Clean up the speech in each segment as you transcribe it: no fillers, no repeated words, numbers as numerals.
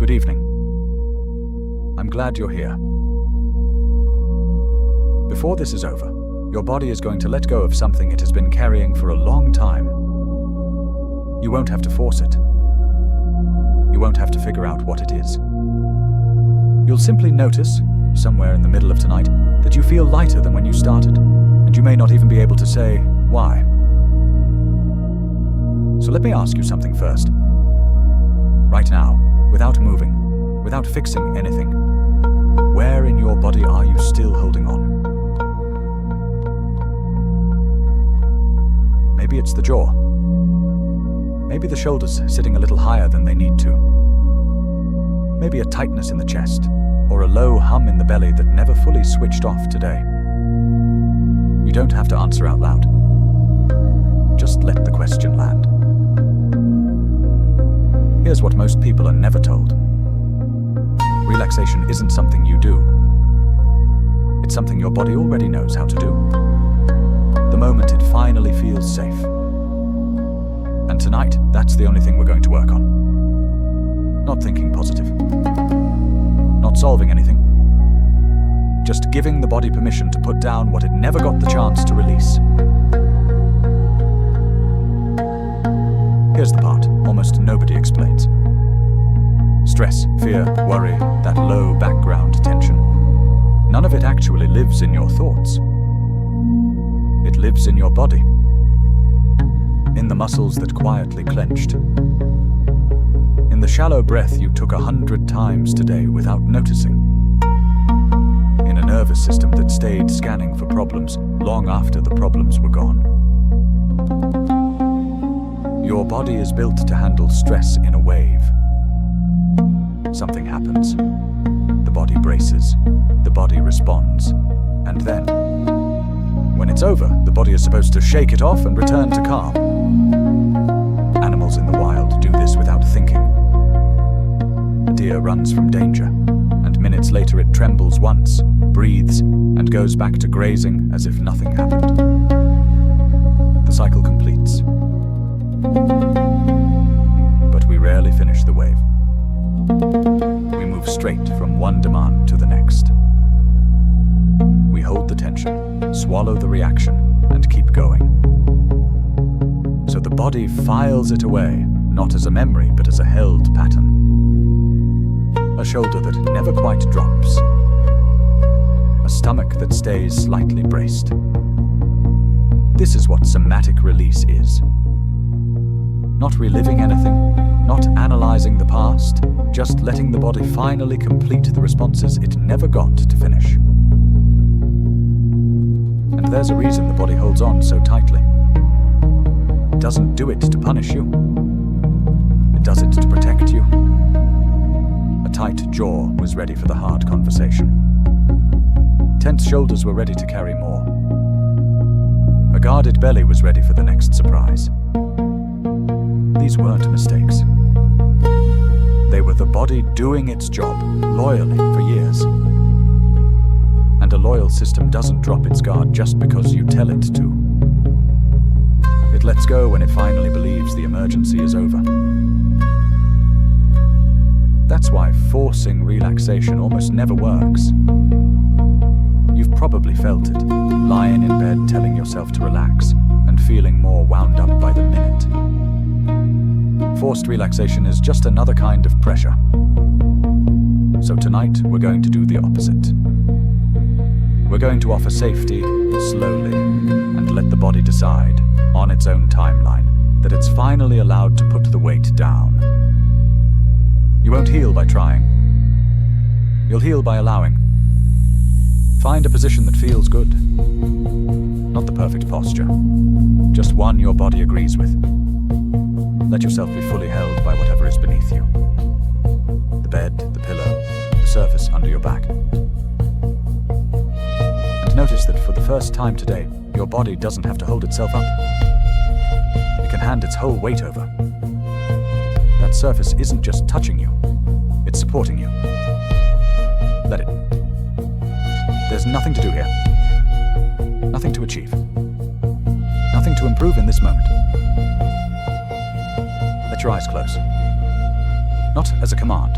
Good evening. I'm glad you're here. Before this is over, your body is going to let go of something it has been carrying for a long time. You won't have to force it. You won't have to figure out what it is. You'll simply notice, somewhere in the middle of tonight, that you feel lighter than when you started, and you may not even be able to say why. So let me ask you something first. Right now, without moving, without fixing anything, where in your body are you still holding on? Maybe it's the jaw. Maybe the shoulders sitting a little higher than they need to. Maybe a tightness in the chest, or a low hum in the belly that never fully switched off today. You don't have to answer out loud. Just let the question land. Here's what most people are never told. Relaxation isn't something you do. It's something your body already knows how to do. The moment it finally feels safe. And tonight, that's the only thing we're going to work on. Not thinking positive. Not solving anything. Just giving the body permission to put down what it never got the chance to release. Here's the part almost nobody explains. Stress, fear, worry, that low background tension. None of it actually lives in your thoughts. It lives in your body. In the muscles that quietly clenched. In the shallow breath you took 100 times today without noticing. In a nervous system that stayed scanning for problems long after the problems were gone. Your body is built to handle stress in a wave. Something happens. The body braces. The body responds. And then, when it's over, the body is supposed to shake it off and return to calm. Animals in the wild do this without thinking. A deer runs from danger, and minutes later it trembles once, breathes, and goes back to grazing as if nothing happened. The cycle completes. But we rarely finish the wave. We move straight from one demand to the next. We hold the tension, swallow the reaction, and keep going. So the body files it away, not as a memory, but as a held pattern. A shoulder that never quite drops. A stomach that stays slightly braced. This is what somatic release is. Not reliving anything, not analyzing the past, just letting the body finally complete the responses it never got to finish. And there's a reason the body holds on so tightly. It doesn't do it to punish you. It does it to protect you. A tight jaw was ready for the hard conversation. Tense shoulders were ready to carry more. A guarded belly was ready for the next surprise. These weren't mistakes. They were the body doing its job loyally for years. And a loyal system doesn't drop its guard just because you tell it to. It lets go when it finally believes the emergency is over. That's why forcing relaxation almost never works. You've probably felt it, lying in bed telling yourself to relax and feeling more wound up by the minute. Forced relaxation is just another kind of pressure. So tonight, we're going to do the opposite. We're going to offer safety slowly and let the body decide, on its own timeline, that it's finally allowed to put the weight down. You won't heal by trying. You'll heal by allowing. Find a position that feels good. Not the perfect posture, just one your body agrees with. Let yourself be fully held by whatever is beneath you. The bed, the pillow, the surface under your back. And notice that for the first time today, your body doesn't have to hold itself up. It can hand its whole weight over. That surface isn't just touching you, it's supporting you. Let it. There's nothing to do here. Nothing to achieve. Nothing to improve in this moment. Let your eyes close. Not as a command,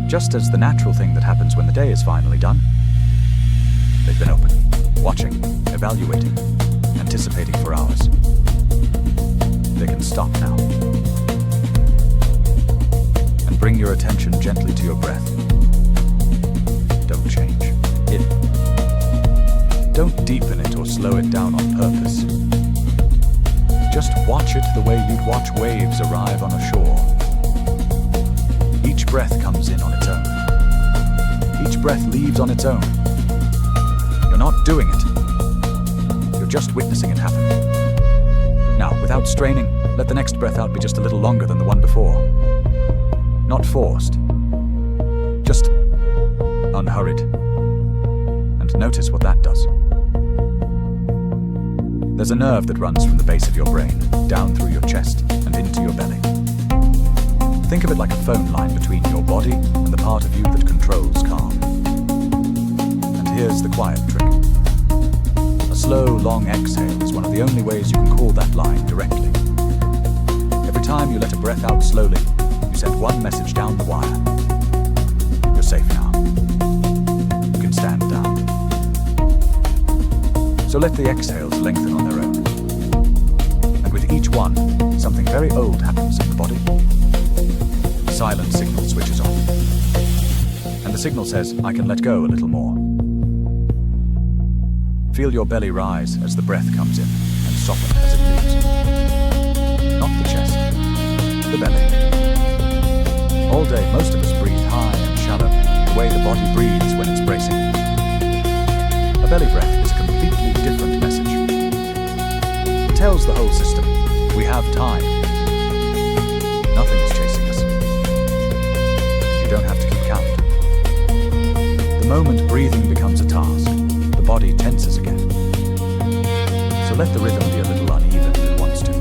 just as the natural thing that happens when the day is finally done. They've been open, watching, evaluating, anticipating for hours. They can stop now. And bring your attention gently to your breath. Don't change it. Don't deepen it or slow it down on purpose. Just watch it the way you'd watch waves arrive on a shore. Each breath comes in on its own. Each breath leaves on its own. You're not doing it. You're just witnessing it happen. Now, without straining, let the next breath out be just a little longer than the one before. Not forced. Just unhurried. And notice what that does. There's a nerve that runs from the base of your brain, down through your chest, and into your belly. Think of it like a phone line between your body and the part of you that controls calm. And here's the quiet trick. A slow, long exhale is one of the only ways you can call that line directly. Every time you let a breath out slowly, you send one message down the wire. You're safe now. You can stand down. So let the exhales lengthen on their own. And with each one, something very old happens in the body. The silent signal switches on. And the signal says, I can let go a little more. Feel your belly rise as the breath comes in and soften as it leaves. Not the chest, the belly. All day, most of us breathe high and shallow, the way the body breathes when it's bracing. A belly breath is a completely different message. It tells the whole system, we have time. Nothing is chasing us. You don't have to keep count. The moment breathing becomes a task, the body tenses again. So let the rhythm be a little uneven if it wants to.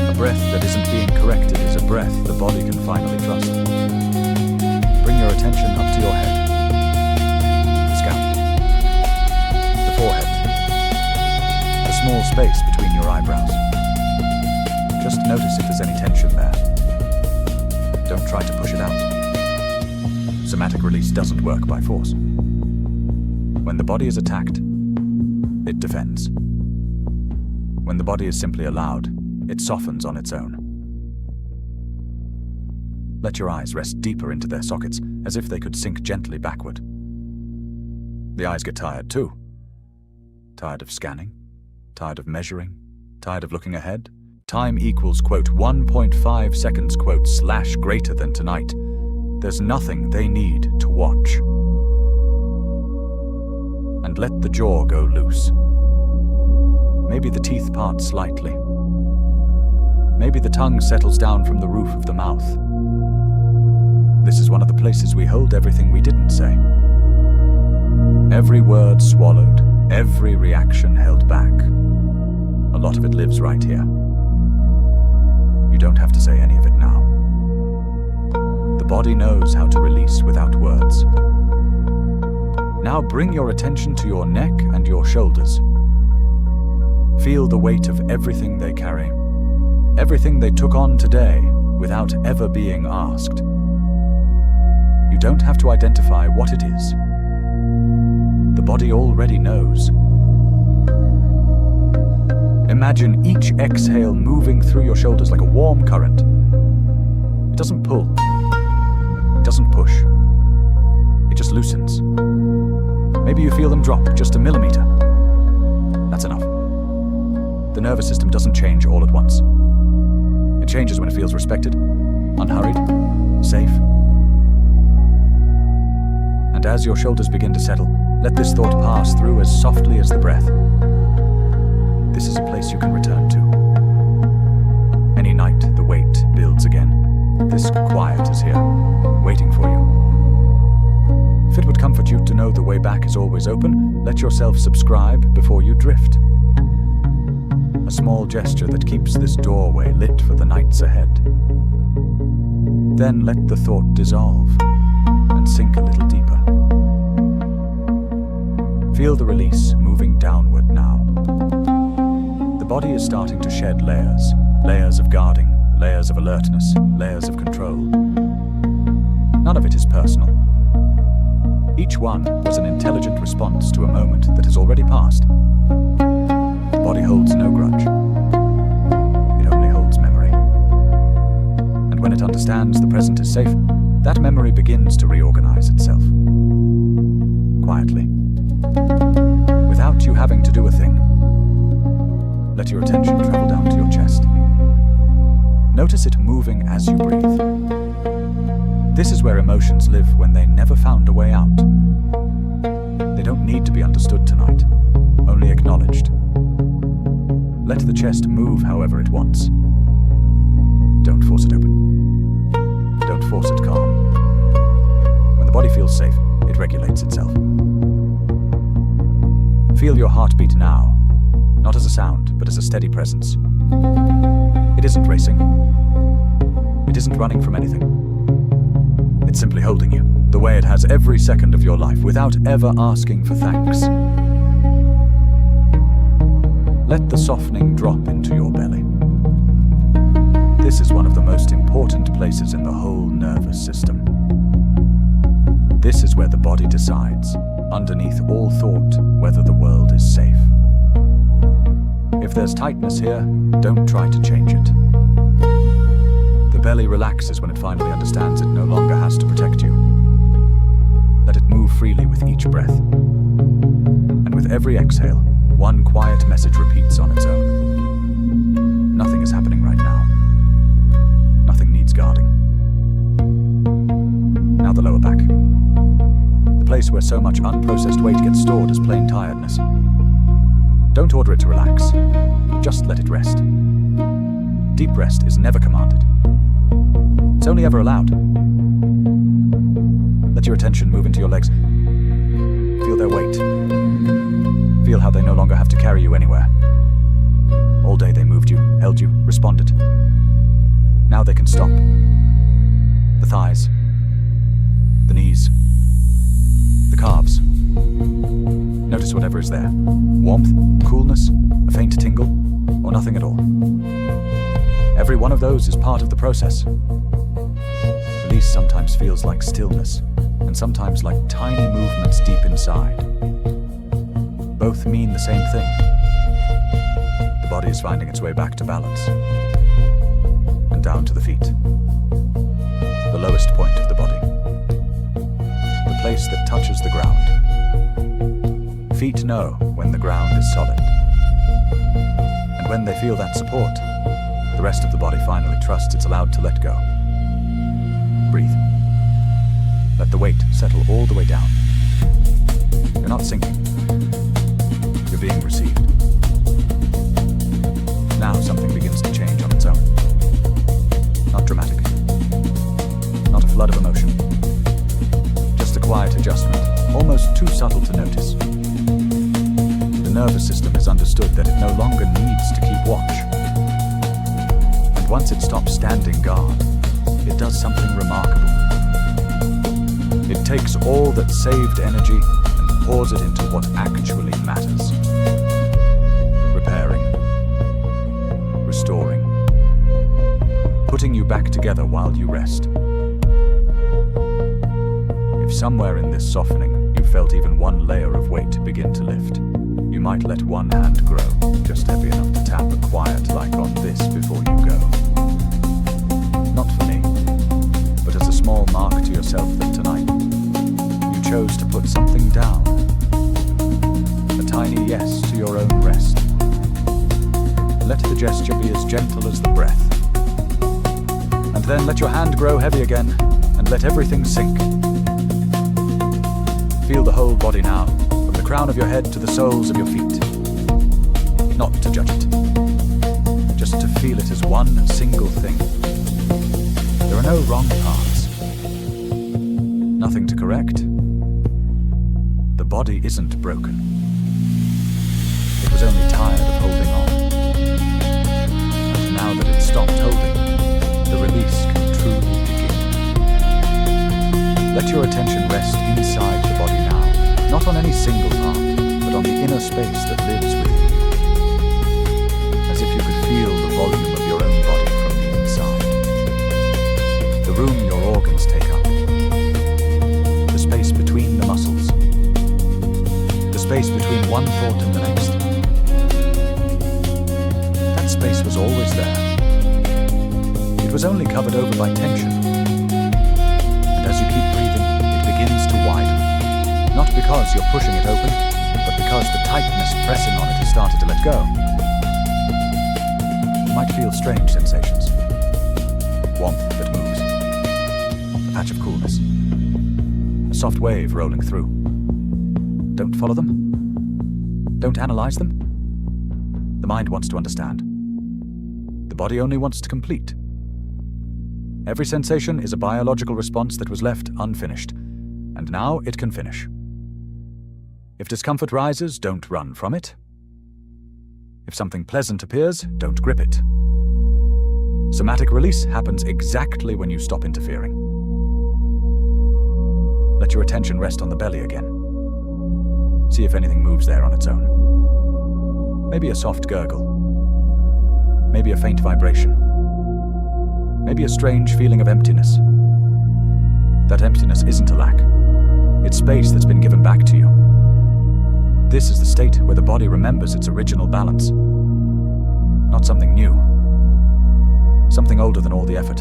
A breath that isn't being corrected is a breath the body can finally trust. Bring your attention up to your head. Forehead. The small space between your eyebrows. Just notice if there's any tension there. Don't try to push it out. Somatic release doesn't work by force. When the body is attacked, it defends. When the body is simply allowed, it softens on its own. Let your eyes rest deeper into their sockets, as if they could sink gently backward. The eyes get tired too. Tired of scanning, tired of measuring, tired of looking ahead. Time equals, quote, 1.5 seconds, quote, / greater than tonight. There's nothing they need to watch. And let the jaw go loose. Maybe the teeth part slightly. Maybe the tongue settles down from the roof of the mouth. This is one of the places we hold everything we didn't say. Every word swallowed. Every reaction held back. A lot of it lives right here. You don't have to say any of it now. The body knows how to release without words. Now bring your attention to your neck and your shoulders. Feel the weight of everything they carry, everything they took on today without ever being asked. You don't have to identify what it is. The body already knows. Imagine each exhale moving through your shoulders like a warm current. It doesn't pull. It doesn't push. It just loosens. Maybe you feel them drop just a millimeter. That's enough. The nervous system doesn't change all at once. It changes when it feels respected, unhurried, safe. And as your shoulders begin to settle, let this thought pass through as softly as the breath. This is a place you can return to. Any night the weight builds again. This quiet is here, waiting for you. If it would comfort you to know the way back is always open, let yourself subscribe before you drift. A small gesture that keeps this doorway lit for the nights ahead. Then let the thought dissolve and sink a little deeper. Feel the release moving downward now. The body is starting to shed layers. Layers of guarding, layers of alertness, layers of control. None of it is personal. Each one was an intelligent response to a moment that has already passed. The body holds no grudge. It only holds memory. And when it understands the present is safe, that memory begins to reorganize itself. Quietly. Without you having to do a thing. Let your attention travel down to your chest. Notice it moving as you breathe. This is where emotions live when they never found a way out. They don't need to be understood tonight, only acknowledged. Let the chest move however it wants. Don't force it open. Don't force it calm. When the body feels safe, it regulates itself. Feel your heartbeat now, not as a sound, but as a steady presence. It isn't racing. It isn't running from anything. It's simply holding you, the way it has every second of your life, without ever asking for thanks. Let the softening drop into your belly. This is one of the most important places in the whole nervous system. This is where the body decides, underneath all thought, whether the world is safe. If there's tightness here, don't try to change it. The belly relaxes when it finally understands it no longer has to protect you. Let it move freely with each breath. And with every exhale, one quiet message repeats on its own. Nothing is happening right now. Nothing needs guarding. Now the lower back. The place where so much unprocessed weight gets stored as plain tiredness. Don't order it to relax. Just let it rest. Deep rest is never commanded. It's only ever allowed. Let your attention move into your legs. Feel their weight. Feel how they no longer have to carry you anywhere. All day they moved you, held you, responded. Now they can stop. The thighs. The knees. The calves. Notice whatever is there. Warmth, coolness, a faint tingle, or nothing at all. Every one of those is part of the process. Release sometimes feels like stillness, and sometimes like tiny movements deep inside. Both mean the same thing. The body is finding its way back to balance. And down to the feet. The lowest point of the body. The place that touches the ground. Feet know when the ground is solid. And when they feel that support, the rest of the body finally trusts it's allowed to let go. Breathe. Let the weight settle all the way down. You're not sinking. You're being received. Now something begins to change on its own. Not dramatic. Not a flood of emotion. Just a quiet adjustment, almost too subtle to notice. The nervous system has understood that it no longer needs to keep watch. And once it stops standing guard, it does something remarkable. It takes all that saved energy and pours it into what actually matters. Repairing. Restoring. Putting you back together while you rest. If somewhere in this softening you felt even one layer of weight begin to lift, you might let one hand grow, just heavy enough to tap a quiet like on this before you go. Not for me, but as a small mark to yourself that tonight, you chose to put something down. A tiny yes to your own rest. Let the gesture be as gentle as the breath. And then let your hand grow heavy again, and let everything sink. Feel the whole body now, from the crown of your head to the soles of your feet. Not to judge it, just to feel it as one single thing. There are no wrong paths. Nothing to correct. The body isn't broken. It was only tired of holding on. And now that it's stopped holding, the release can truly begin. Let your attention rest inside the body now, not on any single part, but on the inner space that lives within you. As if you could feel the volume of your own body from the inside. The room your organs take up, between one thought and the next. That space was always there. It was only covered over by tension. And as you keep breathing, it begins to widen. Not because you're pushing it open, but because the tightness pressing on it has started to let go. You might feel strange sensations. Warmth that moves. A patch of coolness. A soft wave rolling through. Don't follow them. Don't analyze them. The mind wants to understand. The body only wants to complete. Every sensation is a biological response that was left unfinished, and now it can finish. If discomfort rises, don't run from it. If something pleasant appears, don't grip it. Somatic release happens exactly when you stop interfering. Let your attention rest on the belly again. See if anything moves there on its own. Maybe a soft gurgle. Maybe a faint vibration. Maybe a strange feeling of emptiness. That emptiness isn't a lack. It's space that's been given back to you. This is the state where the body remembers its original balance. Not something new. Something older than all the effort.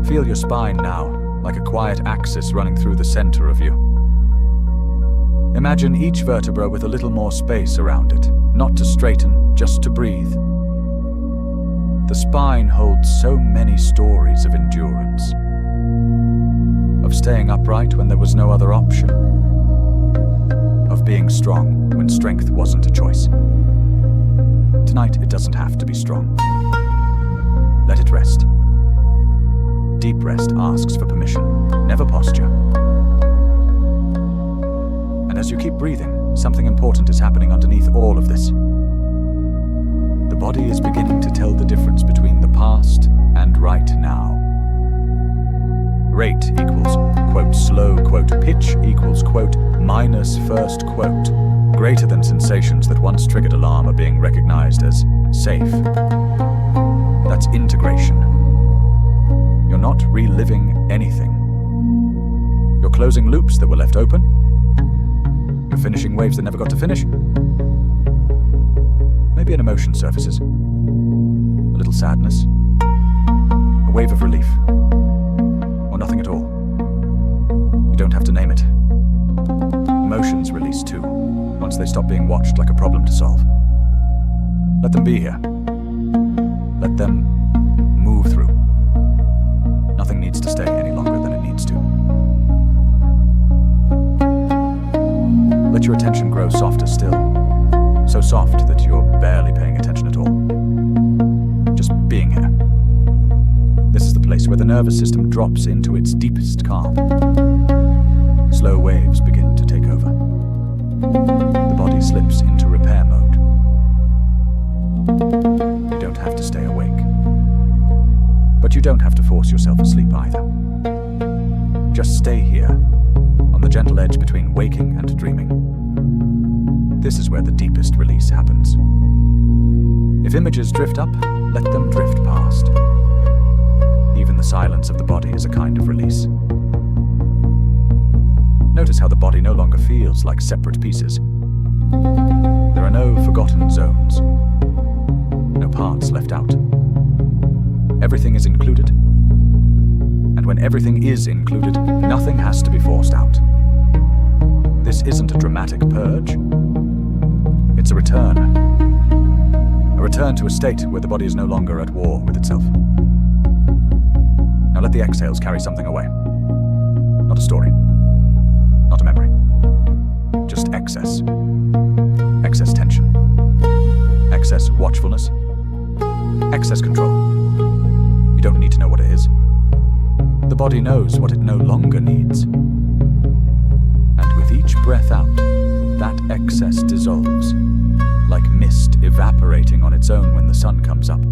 Feel your spine now, like a quiet axis running through the center of you. Imagine each vertebra with a little more space around it, not to straighten, just to breathe. The spine holds so many stories of endurance, of staying upright when there was no other option, of being strong when strength wasn't a choice. Tonight, it doesn't have to be strong. Let it rest. Deep rest asks for permission, never posture. And as you keep breathing, something important is happening underneath all of this. The body is beginning to tell the difference between the past and right now. Rate equals, quote, slow, quote, pitch equals, quote, minus first quote. Greater than sensations that once triggered alarm are being recognized as safe. That's integration. You're not reliving anything. You're closing loops that were left open. You're finishing waves that never got to finish. Maybe an emotion surfaces. A little sadness. A wave of relief. Or nothing at all. You don't have to name it. Emotions release too, once they stop being watched like a problem to solve. Let them be here. Let them move through. Nothing needs to stay any longer than it needs to. Let your attention grow softer still. So soft that you're barely paying attention at all. Just being here. This is the place where the nervous system drops into its deepest calm. Slow waves begin to take over. The body slips into repair mode. You don't have to stay awake. But you don't have to force yourself asleep either. Just stay here, on the gentle edge between waking and dreaming. This is where the deepest release happens. If images drift up, let them drift past. Even the silence of the body is a kind of release. Notice how the body no longer feels like separate pieces. There are no forgotten zones. No parts left out. Everything is included. And when everything is included, nothing has to be forced out. This isn't a dramatic purge. It's a return. A return to a state where the body is no longer at war with itself. Now let the exhales carry something away. Not a story. Not a memory. Just excess. Excess tension. Excess watchfulness. Excess control. You don't need to know what it is. The body knows what it no longer needs. And with each breath out, that excess dissolves, like mist evaporating on its own when the sun comes up.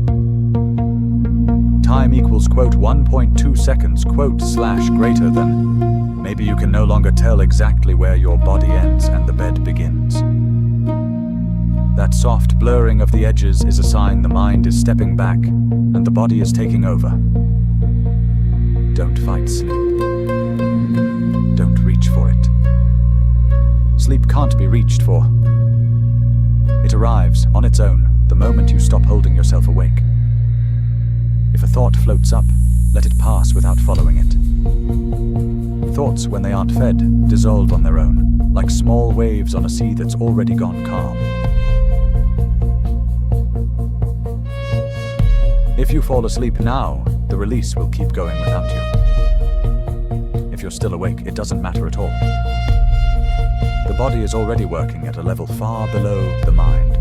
Time equals, quote, 1.2 seconds, quote, slash greater than. Maybe you can no longer tell exactly where your body ends and the bed begins. That soft blurring of the edges is a sign the mind is stepping back and the body is taking over. Don't fight sleep. Don't reach for it. Sleep can't be reached for. It arrives on its own the moment you stop holding yourself awake. If a thought floats up, let it pass without following it. Thoughts, when they aren't fed, dissolve on their own, like small waves on a sea that's already gone calm. If you fall asleep now, the release will keep going without you. If you're still awake, it doesn't matter at all. The body is already working at a level far below the mind.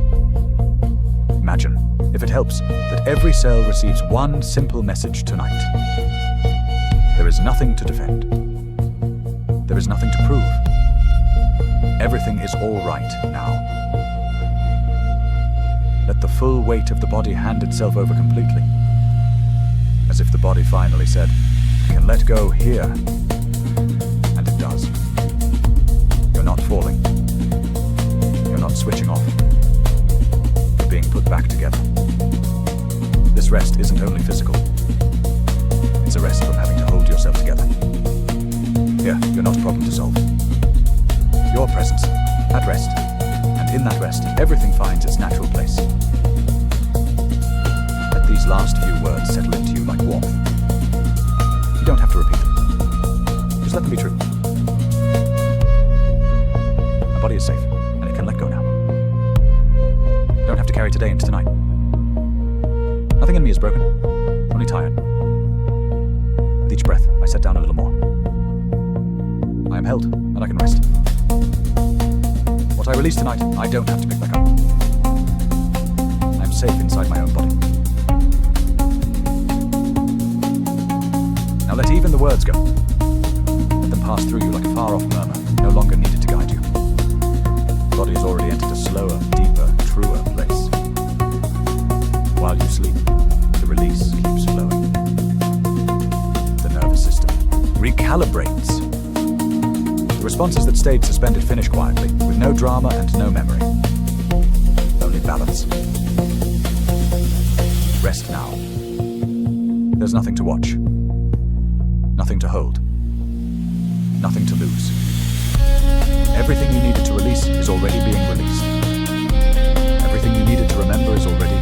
Imagine, if it helps, that every cell receives one simple message tonight. There is nothing to defend. There is nothing to prove. Everything is all right now. Let the full weight of the body hand itself over completely. As if the body finally said, I can let go here. And it does. You're not falling. You're not switching off. You're being put back together. This rest isn't only physical. It's a rest from having to hold yourself together. Here, you're not a problem to solve. Your presence, at rest, and in that rest, everything finds its natural place. Let these last few words settle into you like warmth. You don't have to repeat them. Just let them be true. My body is safe, and it can let go now. You don't have to carry today into tonight. Nothing in me is broken, only tired. With each breath, I set down a little more. I am held, and I can rest. What I release tonight, I don't have to pick back up. I am safe inside my own body. Now let even the words go. Let them pass through you like a far-off murmur, no longer needed to guide you. The body has already entered a slower, deeper, truer place. While you sleep, the release keeps flowing. The nervous system recalibrates. The responses that stayed suspended finish quietly, with no drama and no memory. Only balance. Rest now. There's nothing to watch. Nothing to hold. Nothing to lose. Everything you needed to release is already being released. Everything you needed to remember is already